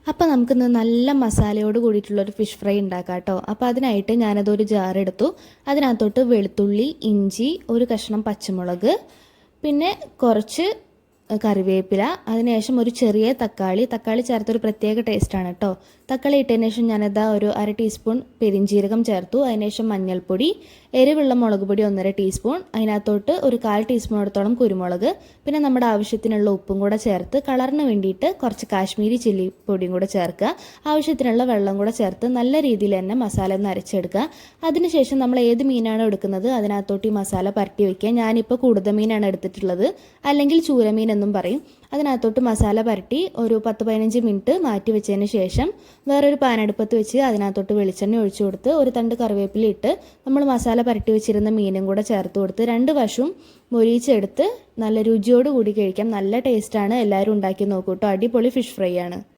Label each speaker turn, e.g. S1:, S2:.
S1: അപ്പോൾ നമുക്കിന്ന് നല്ല മസാലയോട് കൂടിയിട്ടുള്ളൊരു ഫിഷ് ഫ്രൈ ഉണ്ടാക്കാം കേട്ടോ. അപ്പോൾ അതിനായിട്ട് ഞാനതൊരു ജാറെടുത്തു. അതിനകത്തോട്ട് വെളുത്തുള്ളി, ഇഞ്ചി, ഒരു കഷ്ണം പച്ചമുളക്, പിന്നെ കുറച്ച് കറിവേപ്പില, അതിനുശേഷം ഒരു ചെറിയ തക്കാളി ചേർത്തൊരു പ്രത്യേക ടേസ്റ്റാണ് കേട്ടോ. തക്കാളി ഇട്ടതിന് ശേഷം ഞാനതാ ഒരു 1/2 ടീസ്പൂൺ പെരിഞ്ജീരകം ചേർത്തു. അതിനുശേഷം മഞ്ഞൾപ്പൊടി, എരിവുള്ള മുളക് പൊടി 1/2 ടീസ്പൂൺ, അതിനകത്തോട്ട് ഒരു 1/4 ടീസ്പൂണോടത്തോളം കുരുമുളക്, പിന്നെ നമ്മുടെ ആവശ്യത്തിനുള്ള ഉപ്പും കൂടെ ചേർത്ത് കളറിന് വേണ്ടിയിട്ട് കുറച്ച് കാശ്മീരി ചില്ലി പൊടിയും കൂടെ ചേർക്കുക. ആവശ്യത്തിനുള്ള വെള്ളം കൂടെ ചേർത്ത് നല്ല രീതിയിൽ തന്നെ മസാല ഒന്ന് അരച്ചെടുക്കുക. അതിനുശേഷം നമ്മൾ ഏത് മീനാണോ എടുക്കുന്നത് അതിനകത്തോട്ട് ഈ മസാല പരട്ടി വയ്ക്കുക. ഞാനിപ്പോൾ കൂടുതൽ മീനാണ് എടുത്തിട്ടുള്ളത്, അല്ലെങ്കിൽ ചൂരമീൻ എന്നും പറയും. അതിനകത്തോട്ട് മസാല പരട്ടി ഒരു 10-15 മിനിറ്റ് മാറ്റി വെച്ചതിന് ശേഷം വേറൊരു പാൻ അടുപ്പത്ത് വെച്ച് അതിനകത്തോട്ട് വെളിച്ചെണ്ണ ഒഴിച്ചു കൊടുത്ത് ഒരു തണ്ട് കറിവേപ്പില ഇട്ട് നമ്മൾ മസാല പരട്ടി വെച്ചിരുന്ന മീനും കൂടെ ചേർത്ത് കൊടുത്ത് 2 വശവും മൊരിയിച്ചെടുത്ത് നല്ല രുചിയോട് കൂടി കഴിക്കാം. നല്ല ടേസ്റ്റാണ്. എല്ലാവരും ഉണ്ടാക്കി നോക്കൂ കേട്ടോ. അടിപൊളി ഫിഷ് ഫ്രൈ ആണ്.